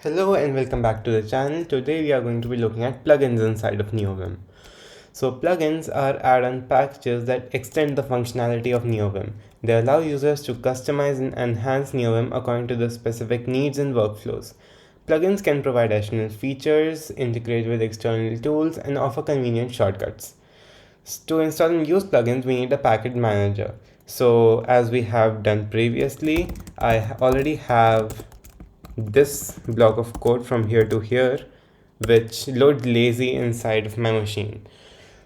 Hello and welcome back to the channel. Today we are going to be looking at plugins inside of Neovim. So plugins are add-on packages that extend the functionality of Neovim. They allow users to customize and enhance Neovim according to the specific needs and workflows. Plugins can provide additional features, integrate with external tools, and offer convenient shortcuts. To install and use plugins, we need a package manager. So as we have done previously, I already have this block of code from here to here, which loads lazy inside of my machine.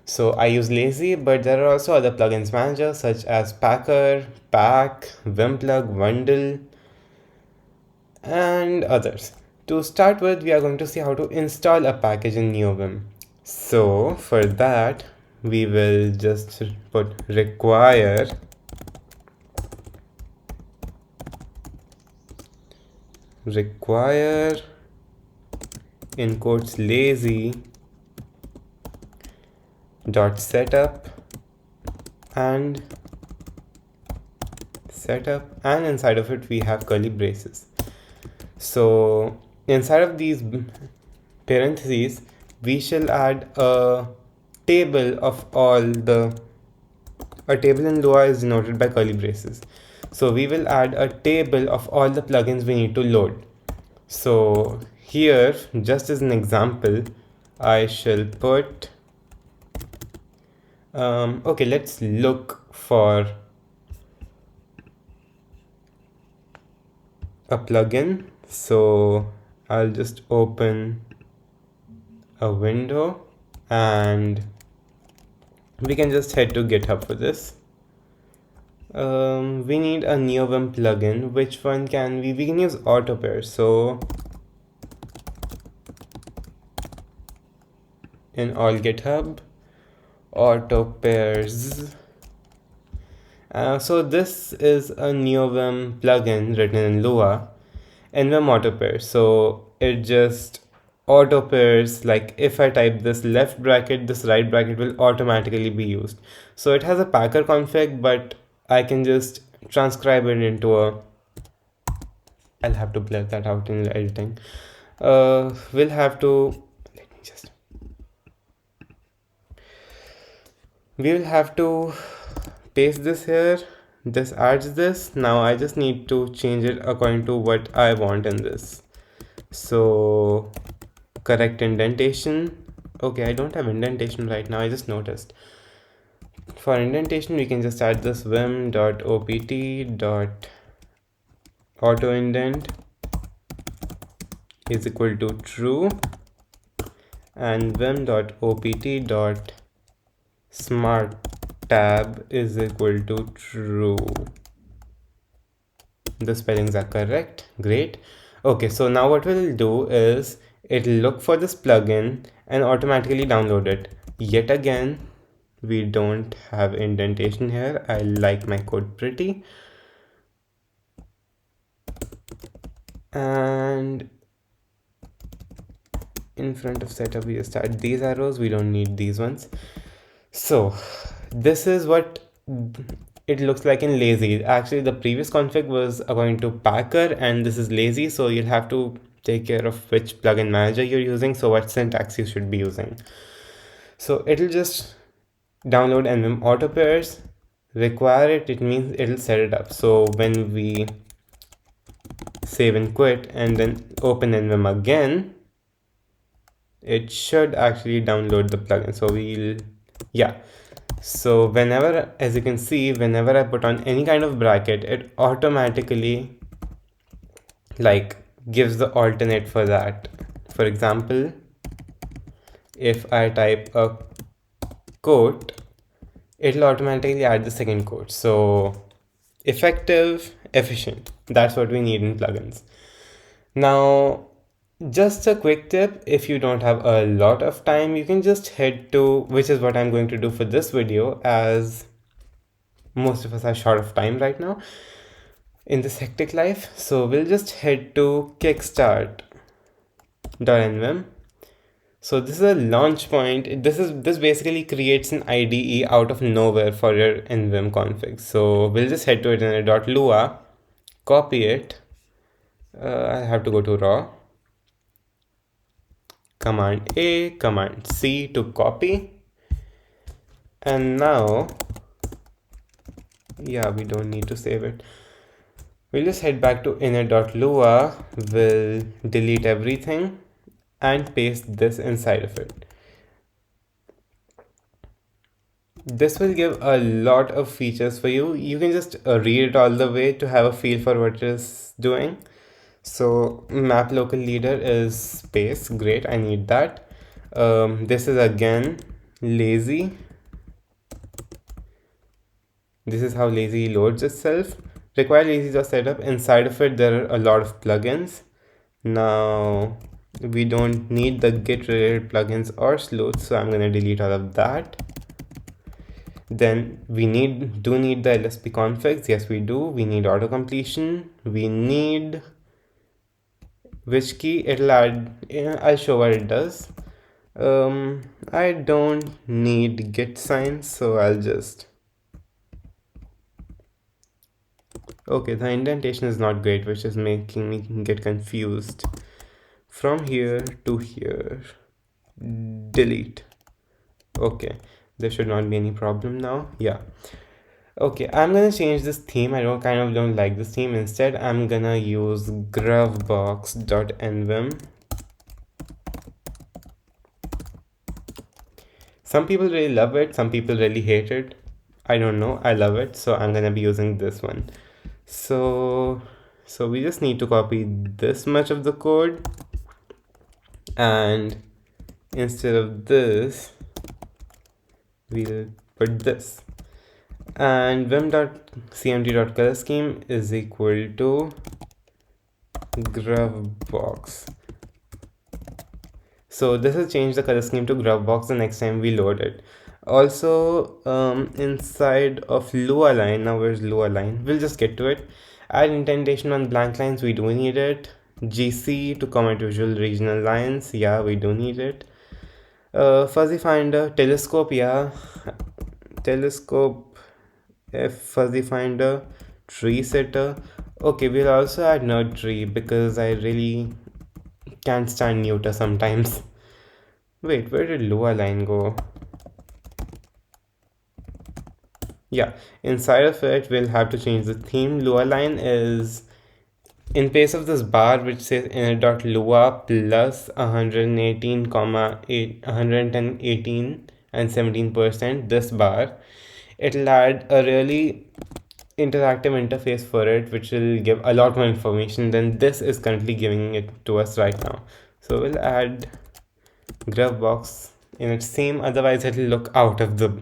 So I use lazy, but there are also other plugins managers such as packer, pack, vimplug, bundle, and others. To start with, we are going to see how to install a package in Neovim. So for that, we will just put require in quotes lazy dot setup and inside of it we have curly braces. So inside of these parentheses we shall add a table of all the a table in Lua is denoted by curly braces. So we will add a table of all the plugins we need to load. So here, just as an example, I shall put okay, let's look for a plugin. So I'll just open a window and we can just head to GitHub for this. We need a Neovim plugin. Which one can we can use auto pair. So in all GitHub auto pairs. So this is a Neovim plugin written in Lua, Nvim auto pair. So it just auto pairs, like if I type this left bracket, this right bracket will automatically be used. So it has a packer config, but I can just transcribe it into a, I'll have to blur that out in editing. We'll have to, we will have to paste this here. This adds this. Now I just need to change it according to what I want in this. So correct indentation. Okay, I don't have indentation right now, I just noticed. For indentation we can just add this vim.opt.autoindent is equal to true and vim.opt.smart_tab is equal to true. The spellings are correct. Great. Okay, so now what we'll do is it'll look for this plugin and automatically download it. Yet again, we don't have indentation here. I like my code pretty. And in front of setup, we just add these arrows. We don't need these ones. So this is what it looks like in lazy. Actually, the previous config was according to packer and this is lazy. So you'll have to take care of which plugin manager you're using. So what syntax you should be using. So it'll just download nvim auto pairs, require it. It means it'll set it up. So when we save and quit and then open nvim again, it should actually download the plugin. So so whenever, as you can see, whenever I put on any kind of bracket, it automatically like gives the alternate for that. For example, if I type a quote, it'll automatically add the second quote. So effective, efficient, that's what we need in plugins. Now just a quick tip, if you don't have a lot of time, you can just head to, which is what I'm going to do for this video, as most of us are short of time right now in this hectic life. So we'll just head to kickstart.nvim. So this is a launch point. This basically creates an IDE out of nowhere for your nvim config. So we'll just head to it in a .lua, copy it. I have to go to raw. Command A, Command C to copy. And now, yeah, we don't need to save it. We'll just head back to inner.lua, we'll delete everything and paste this inside of it. This will give a lot of features for you. You can just read it all the way to have a feel for what it is doing. So map local leader is space, great, I need that. This is again lazy. This is how lazy loads itself. Require lazy setup. Inside of it there are a lot of plugins. Now we don't need the git related plugins or sleuths, so I'm gonna delete all of that. Then we do need the LSP configs. Yes, we do. We need auto completion. We need which key it'll add. I'll show what it does. I don't need git signs, so I'll just. Okay, the indentation is not great, which is making me get confused. From here to here, delete. Okay, there should not be any problem now. Yeah. Okay, I'm gonna change this theme. I don't like this theme. Instead, I'm gonna use gravbox.nvim. Some people really love it, some people really hate it. I don't know, I love it, so I'm gonna be using this one. So we just need to copy this much of the code, and instead of this, we'll put this. And vim.cmd.color scheme is equal to gravbox. So this will change the color scheme to gravbox the next time we load it. Also, inside of Lua line, now where's Lua line? We'll just get to it. Add indentation on blank lines, we do need it. GC to comment visual regional lines, yeah, we do need it. Fuzzy finder, telescope, yeah, telescope, fuzzy finder, tree setter. Okay, we'll also add nerd tree because I really can't stand neuter sometimes. Wait, where did Lua line go? Yeah, inside of it we'll have to change the theme. Lua line is in place of this bar which says inner.lua plus 118, 110, 18 and 17%, this bar, it'll add a really interactive interface for it which will give a lot more information than this is currently giving it to us right now. So we'll add gravbox in its theme, otherwise it'll look out of the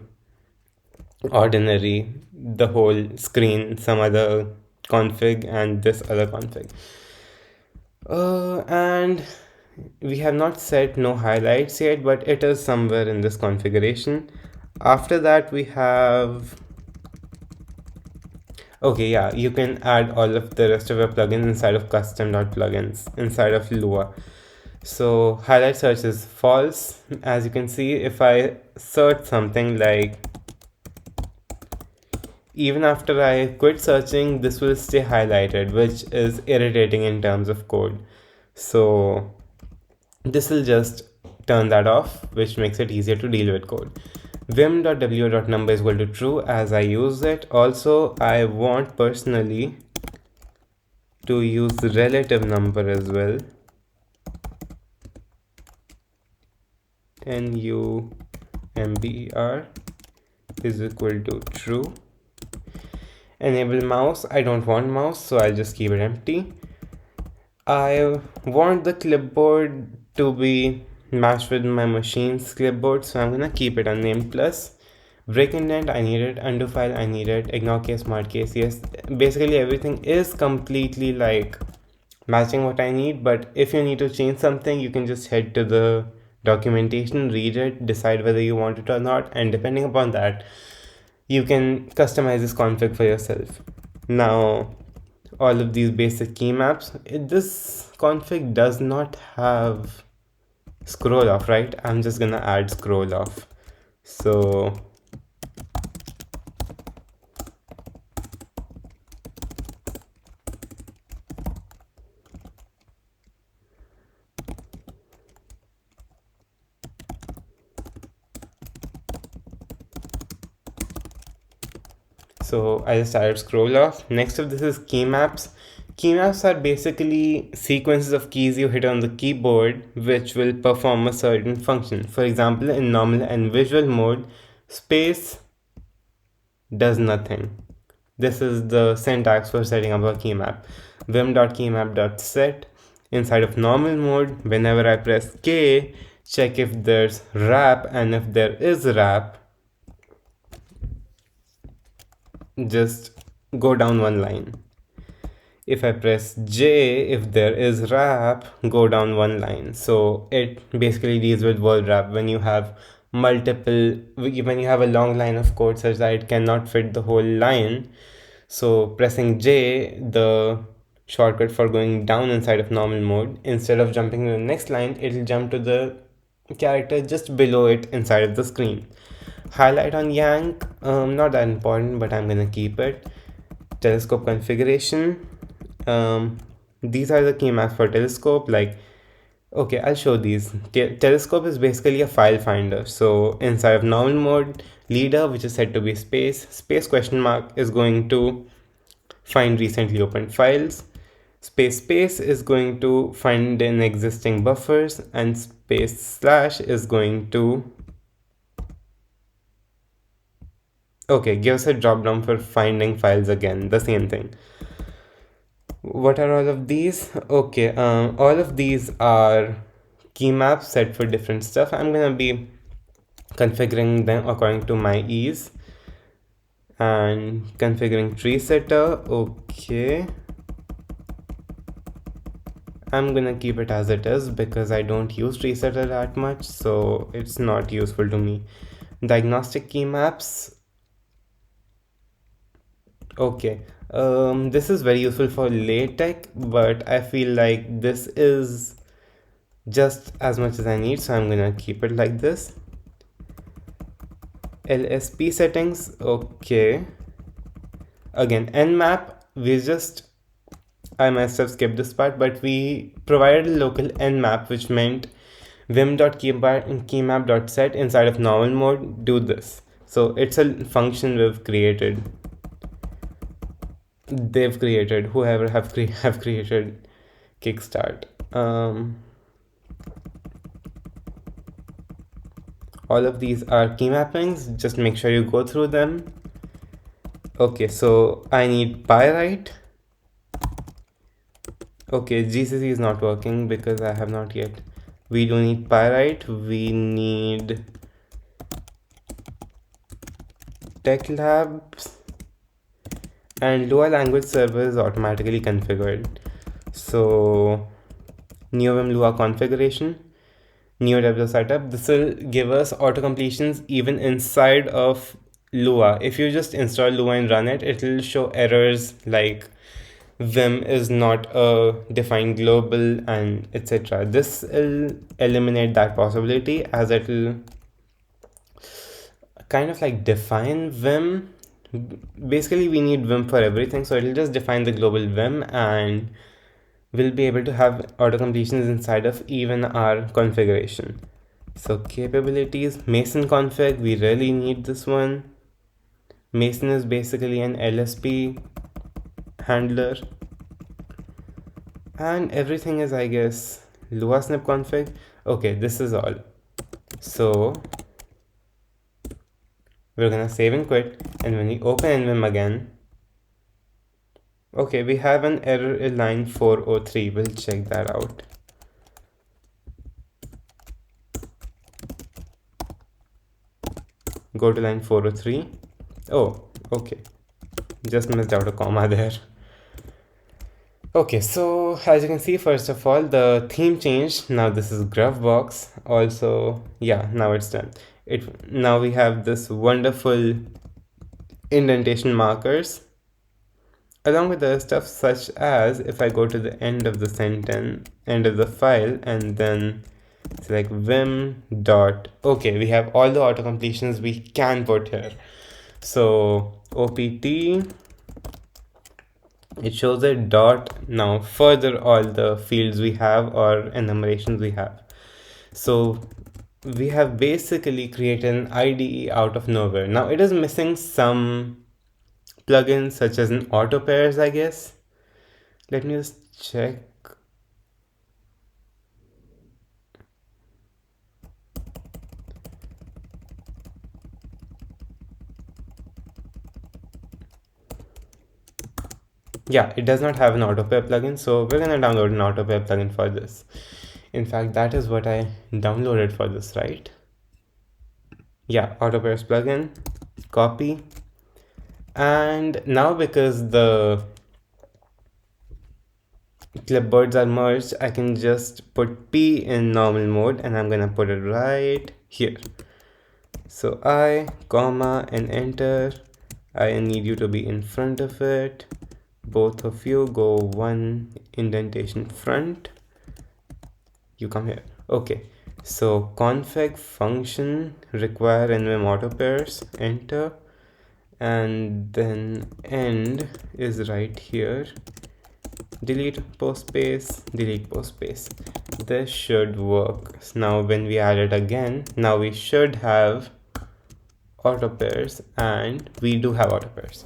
ordinary, the whole screen, some other config and this other config. And we have not set no highlights yet, but it is somewhere in this configuration. After that we have, okay, yeah, you can add all of the rest of your plugins inside of custom.plugins inside of Lua. So highlight search is false. As you can see, if I search something like, even after I quit searching, this will stay highlighted, which is irritating in terms of code. So this will just turn that off, which makes it easier to deal with code. vim.w.number is equal to true as I use it. Also, I want personally to use relative number as well. number is equal to true. Enable mouse, I don't want mouse, so I'll just keep it empty. I want the clipboard to be matched with my machine's clipboard, so I'm gonna keep it unnamed plus. Break indent, I need it. Undo file, I need it. Ignore case, smart case, yes. Basically everything is completely like matching what I need, but if you need to change something, you can just head to the documentation, read it, decide whether you want it or not, and depending upon that, you can customize this config for yourself. Now, all of these basic key maps, this config does not have scroll off, right? I'm just gonna add scroll off. So So I just started scroll off. Next up, this is key maps. Key maps are basically sequences of keys you hit on the keyboard which will perform a certain function. For example, in normal and visual mode, space does nothing. This is the syntax for setting up a key map. Vim.keymap.set. Inside of normal mode, whenever I press K, check if there's wrap, and if there is wrap, just go down one line. If I press J, if there is wrap, go down one line. So it basically deals with word wrap when you have when you have a long line of code such that it cannot fit the whole line. So pressing J, the shortcut for going down inside of normal mode, instead of jumping to the next line, it'll jump to the character just below it inside of the screen. Highlight on yank, not that important, but I'm gonna keep it. Telescope configuration. These are the key maps for telescope. Like, okay, I'll show these. Telescope is basically a file finder. So inside of normal mode, leader, which is set to be space question mark is going to find recently opened files. Space is going to find in existing buffers, and space slash is going to give us a drop down for finding files again, the same thing. What are all of these? All of these are key maps set for different stuff. I'm gonna be configuring them according to my ease and configuring tree setter. Okay, I'm gonna keep it as it is because I don't use tree setter that much, so it's not useful to me. Diagnostic key maps. Okay, this is very useful for LaTeX, but I feel like this is just as much as I need, so I'm gonna keep it like this. LSP settings. Okay, again nmap, I must have skipped this part, but we provided a local nmap, which meant vim.keymap.set inside of normal mode do this. So it's a function they've created, whoever have created kickstart. All of these are key mappings, just make sure you go through them. Okay, so I need pyrite. Okay, GCC is not working because I have not yet. We do need pyrite, we need tech labs, and Lua language server is automatically configured. So Neovim Lua configuration, Neovim setup. This will give us auto completions even inside of Lua. If you just install Lua and run it, it will show errors like Vim is not a defined global and etc. This will eliminate that possibility, as it will kind of like define Vim. Basically, we need Vim for everything, so it'll just define the global Vim, and we'll be able to have auto completions inside of even our configuration. So capabilities, Mason config, we really need this one. Mason is basically an LSP handler, and everything is, I guess, Lua snip config. Okay, this is all. So we're gonna save and quit, and when we open nvim again, okay, we have an error in line 403. We'll check that out. Go to line 403. Oh, okay, just missed out a comma there. Okay, so as you can see, first of all, the theme changed. Now this is Gruffbox. Also, yeah, now it's done. Now we have this wonderful indentation markers, along with other stuff, such as if I go to the end of the sentence, end of the file, and then select vim dot. Okay, we have all the auto completions we can put here. So opt, it shows a dot. Now further all the fields we have or enumerations we have. So we have basically created an IDE out of nowhere. Now it is missing some plugins such as an auto pairs, I guess. Let me just check. Yeah, it does not have an auto pair plugin, so we're gonna download an auto pair plugin for this. In fact, that is what I downloaded for this, right? Yeah, auto pairs plugin, copy. And now because the clipboards are merged, I can just put P in normal mode and I'm gonna put it right here. So I, comma, and enter. I need you to be in front of it. Both of you go one indentation front. You come here. Okay. So config function require nvim auto pairs. Enter. And then end is right here. Delete post space, delete post space. This should work. Now when we add it again, now we should have auto pairs, and we do have auto pairs.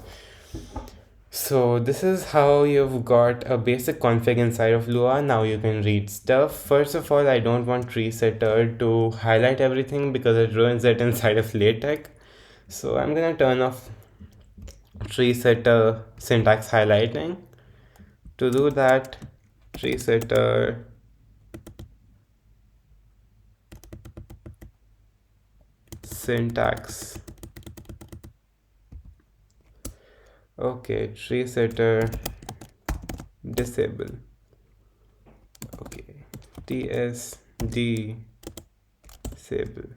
So this is how you've got a basic config inside of Lua. Now you can read stuff. First of all, I don't want tree setter to highlight everything because it ruins it inside of LaTeX. So I'm gonna turn off tree setter syntax highlighting. To do that, tree setter syntax. Okay, tree setter disable. Okay, TSD disable.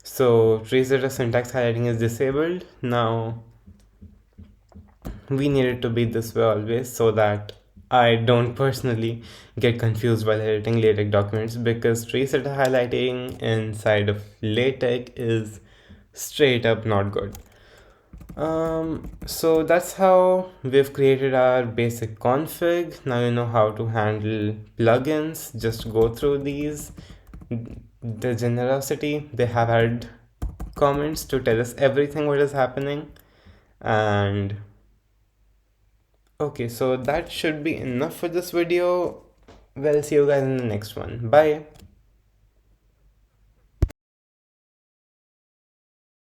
So tree setter syntax highlighting is disabled. Now we need it to be this way always, so that I don't personally get confused while editing LaTeX documents, because tree setter highlighting inside of LaTeX is straight up not good. So that's how we've created our basic config. Now you know how to handle plugins. Just go through these. The generosity, they have had comments to tell us everything what is happening. And okay, so that should be enough for this video. Well, see you guys in the next one. Bye.